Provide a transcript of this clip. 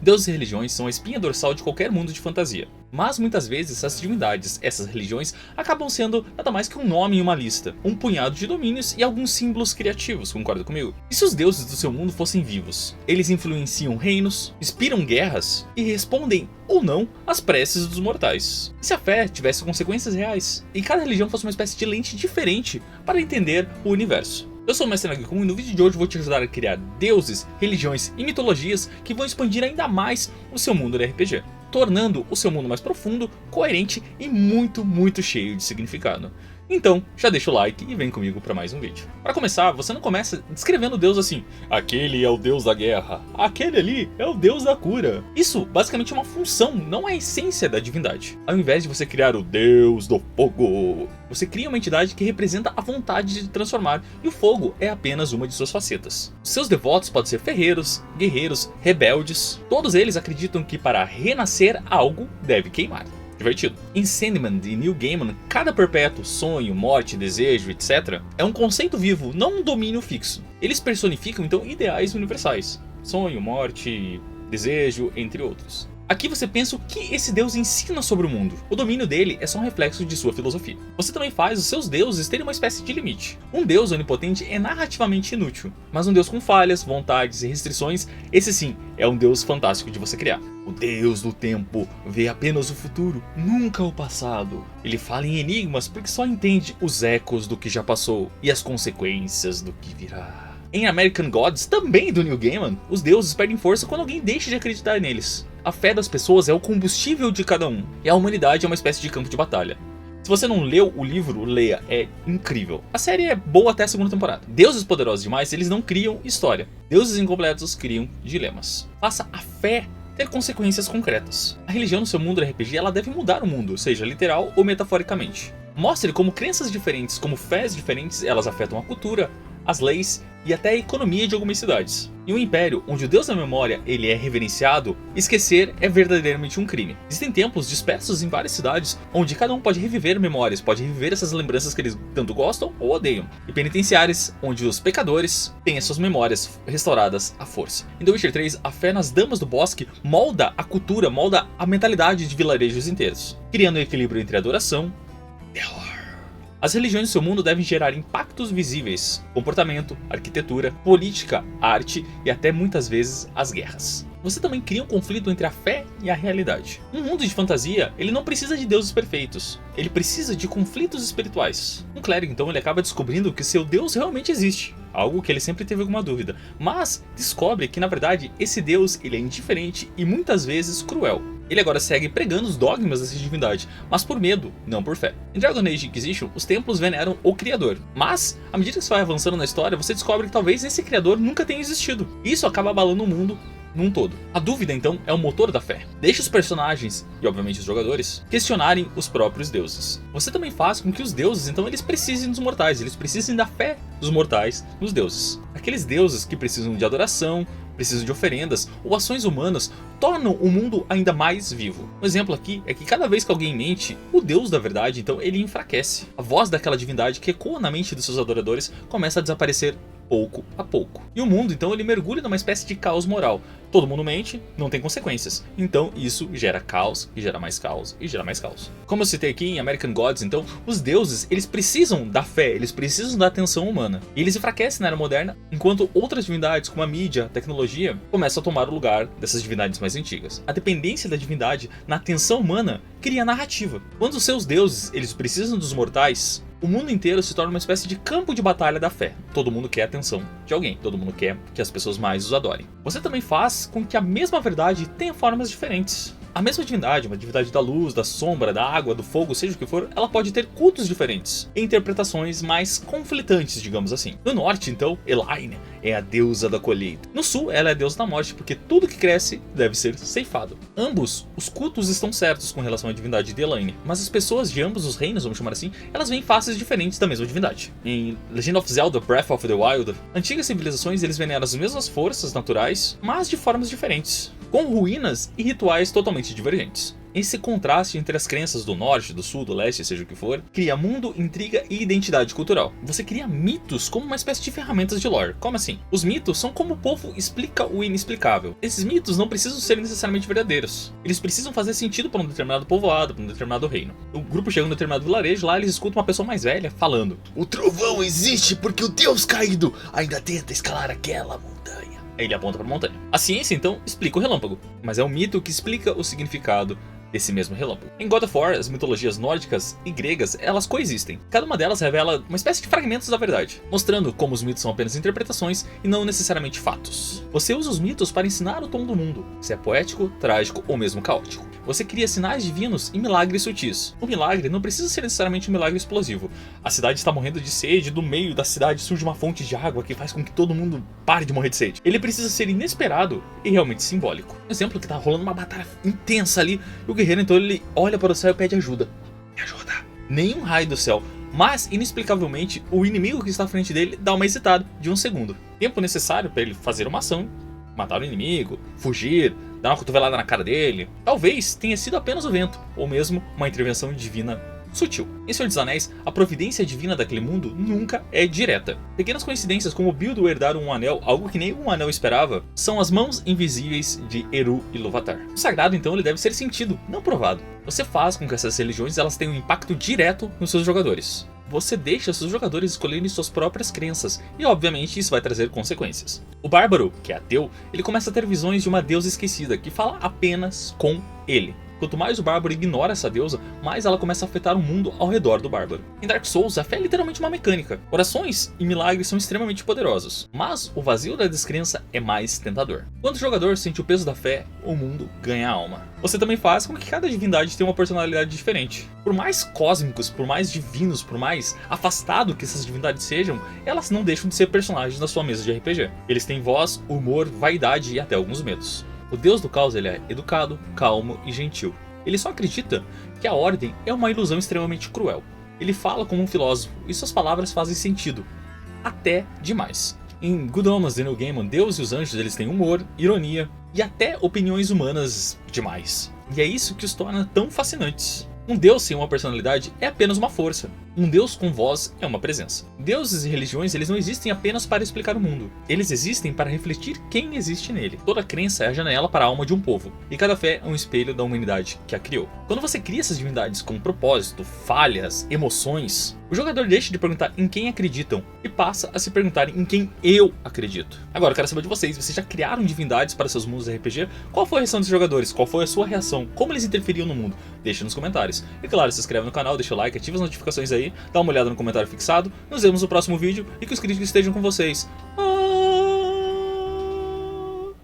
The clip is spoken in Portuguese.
Deuses e religiões são a espinha dorsal de qualquer mundo de fantasia. Mas muitas vezes essas divindades, essas religiões, acabam sendo nada mais que um nome em uma lista, um punhado de domínios e alguns símbolos criativos, concorda comigo? E se os deuses do seu mundo fossem vivos? Eles influenciam reinos, inspiram guerras e respondem ou não às preces dos mortais. E se a fé tivesse consequências reais? E cada religião fosse uma espécie de lente diferente para entender o universo? Eu sou o Mestre Nagikun e no vídeo de hoje vou te ajudar a criar deuses, religiões e mitologias que vão expandir ainda mais o seu mundo de RPG, tornando o seu mundo mais profundo, coerente e muito cheio de significado. Então, já deixa o like e vem comigo para mais um vídeo. Para começar, você não começa descrevendo o deus assim: aquele é o deus da guerra, aquele ali é o deus da cura. Isso basicamente é uma função, não é a essência da divindade. Ao invés de você criar o deus do fogo, você cria uma entidade que representa a vontade de transformar, e o fogo é apenas uma de suas facetas. Seus devotos podem ser ferreiros, guerreiros, rebeldes. Todos eles acreditam que para renascer algo deve queimar. Divertido. Em Sandman de Neil Gaiman, cada perpétuo, sonho, morte, desejo, etc. é um conceito vivo, não um domínio fixo. Eles personificam então ideais universais: sonho, morte, desejo, entre outros. Aqui você pensa o que esse deus ensina sobre o mundo. O domínio dele é só um reflexo de sua filosofia. Você também faz os seus deuses terem uma espécie de limite. Um deus onipotente é narrativamente inútil, mas um deus com falhas, vontades e restrições, esse sim é um deus fantástico de você criar. O deus do tempo vê apenas o futuro, nunca o passado. Ele fala em enigmas porque só entende os ecos do que já passou e as consequências do que virá. Em American Gods, também do Neil Gaiman, os deuses perdem força quando alguém deixa de acreditar neles. A fé das pessoas é o combustível de cada um, e a humanidade é uma espécie de campo de batalha. Se você não leu o livro, leia, é incrível. A série é boa até a segunda temporada. Deuses poderosos demais, eles não criam história. Deuses incompletos criam dilemas. Faça a fé ter consequências concretas. A religião no seu mundo de RPG ela deve mudar o mundo, seja literal ou metaforicamente. Mostre como crenças diferentes, como fés diferentes, elas afetam a cultura, as leis e até a economia de algumas cidades. Em um império onde o deus da memória ele é reverenciado, esquecer é verdadeiramente um crime. Existem templos dispersos em várias cidades onde cada um pode reviver memórias, pode reviver essas lembranças que eles tanto gostam ou odeiam. E penitenciárias onde os pecadores têm as suas memórias restauradas à força. Em The Witcher 3, a fé nas Damas do Bosque molda a cultura, molda a mentalidade de vilarejos inteiros, criando um equilíbrio entre adoração e terror. As religiões do seu mundo devem gerar impactos visíveis: comportamento, arquitetura, política, arte e até muitas vezes as guerras. Você também cria um conflito entre a fé e a realidade. Um mundo de fantasia, ele não precisa de deuses perfeitos, ele precisa de conflitos espirituais. Um clérigo então ele acaba descobrindo que seu deus realmente existe, algo que ele sempre teve alguma dúvida, mas descobre que na verdade esse deus ele é indiferente e muitas vezes cruel. Ele agora segue pregando os dogmas dessa divindade, mas por medo, não por fé. Em Dragon Age Inquisition, os templos veneram o Criador, mas à medida que você vai avançando na história, você descobre que talvez esse Criador nunca tenha existido. Isso acaba abalando o mundo num todo. A dúvida então é o motor da fé. Deixe os personagens, e obviamente os jogadores, questionarem os próprios deuses. Você também faz com que os deuses então eles precisem dos mortais, eles precisem da fé dos mortais nos deuses. Aqueles deuses que precisam de adoração, precisam de oferendas ou ações humanas tornam o mundo ainda mais vivo. Um exemplo aqui é que cada vez que alguém mente, o deus da verdade então ele enfraquece. A voz daquela divindade que ecoa na mente dos seus adoradores começa a desaparecer pouco a pouco. E o mundo então ele mergulha numa espécie de caos moral. Todo mundo mente, não tem consequências. Então isso gera caos, e gera mais caos, e gera mais caos. Como eu citei aqui em American Gods, então, os deuses, eles precisam da fé, eles precisam da atenção humana. E eles enfraquecem na era moderna, enquanto outras divindades, como a mídia, a tecnologia, começam a tomar o lugar dessas divindades mais antigas. A dependência da divindade na atenção humana cria narrativa. Quando os seus deuses, eles precisam dos mortais, o mundo inteiro se torna uma espécie de campo de batalha da fé. Todo mundo quer a atenção de alguém, todo mundo quer que as pessoas mais os adorem. Você também faz com que a mesma verdade tenha formas diferentes. A mesma divindade, uma divindade da luz, da sombra, da água, do fogo, seja o que for, ela pode ter cultos diferentes, e interpretações mais conflitantes, digamos assim. No norte, então, Elaine é a deusa da colheita. No sul, ela é a deusa da morte, porque tudo que cresce deve ser ceifado. Ambos, os cultos estão certos com relação à divindade de Elaine, mas as pessoas de ambos os reinos, vamos chamar assim, elas veem faces diferentes da mesma divindade. Em Legend of Zelda Breath of the Wild, antigas civilizações eles veneram as mesmas forças naturais, mas de formas diferentes, com ruínas e rituais totalmente divergentes. Esse contraste entre as crenças do norte, do sul, do leste, seja o que for, cria mundo, intriga e identidade cultural. Você cria mitos como uma espécie de ferramentas de lore. Como assim? Os mitos são como o povo explica o inexplicável. Esses mitos não precisam ser necessariamente verdadeiros. Eles precisam fazer sentido para um determinado povoado, para um determinado reino. O grupo chega em um determinado vilarejo, lá eles escutam uma pessoa mais velha falando: "O trovão existe porque o Deus caído ainda tenta escalar aquela montanha." Aí ele aponta para a montanha. A ciência então explica o relâmpago, mas é o mito que explica o significado desse mesmo relâmpago. Em God of War, as mitologias nórdicas e gregas, elas coexistem. Cada uma delas revela uma espécie de fragmentos da verdade, mostrando como os mitos são apenas interpretações e não necessariamente fatos. Você usa os mitos para ensinar o tom do mundo, se é poético, trágico ou mesmo caótico. Você cria sinais divinos e milagres sutis. O milagre não precisa ser necessariamente um milagre explosivo. A cidade está morrendo de sede, do meio da cidade surge uma fonte de água que faz com que todo mundo pare de morrer de sede. Ele precisa ser inesperado e realmente simbólico. Um exemplo que tá rolando uma batalha intensa ali, e o guerreiro então ele olha para o céu e pede ajuda. Me ajuda. Nenhum raio do céu, mas inexplicavelmente o inimigo que está à frente dele dá uma hesitada de um segundo. Tempo necessário para ele fazer uma ação, matar o inimigo, fugir, dar uma cotovelada na cara dele. Talvez tenha sido apenas o vento, ou mesmo uma intervenção divina sutil. Em Senhor dos Anéis, a providência divina daquele mundo nunca é direta. Pequenas coincidências como Bilbo herdar um anel, algo que nenhum anel esperava, são as mãos invisíveis de Eru Ilúvatar. O sagrado então ele deve ser sentido, não provado. Você faz com que essas religiões elas tenham um impacto direto nos seus jogadores. Você deixa seus jogadores escolherem suas próprias crenças, e obviamente isso vai trazer consequências. O bárbaro, que é ateu, ele começa a ter visões de uma deusa esquecida, que fala apenas com ele. Quanto mais o bárbaro ignora essa deusa, mais ela começa a afetar o mundo ao redor do bárbaro. Em Dark Souls, a fé é literalmente uma mecânica. Orações e milagres são extremamente poderosos, mas o vazio da descrença é mais tentador. Quando o jogador sente o peso da fé, o mundo ganha alma. Você também faz com que cada divindade tenha uma personalidade diferente. Por mais cósmicos, por mais divinos, por mais afastado que essas divindades sejam, elas não deixam de ser personagens na sua mesa de RPG. Eles têm voz, humor, vaidade e até alguns medos. O deus do caos ele é educado, calmo e gentil. Ele só acredita que a ordem é uma ilusão extremamente cruel. Ele fala como um filósofo e suas palavras fazem sentido. Até demais. Em Good Omens The New Game, Deus e os anjos eles têm humor, ironia e até opiniões humanas demais. E é isso que os torna tão fascinantes. Um deus sem uma personalidade é apenas uma força. Um deus com voz é uma presença. Deuses e religiões eles não existem apenas para explicar o mundo. Eles existem para refletir quem existe nele. Toda crença é a janela para a alma de um povo. E cada fé é um espelho da humanidade que a criou. Quando você cria essas divindades com propósito, falhas, emoções, o jogador deixa de perguntar em quem acreditam e passa a se perguntar em quem eu acredito. Agora eu quero saber de vocês. Vocês já criaram divindades para seus mundos de RPG? Qual foi a reação dos jogadores? Qual foi a sua reação? Como eles interferiam no mundo? Deixa nos comentários. E claro, se inscreve no canal, deixa o like, ativa as notificações aí, dá uma olhada no comentário fixado. Nos vemos no próximo vídeo e que os críticos estejam com vocês.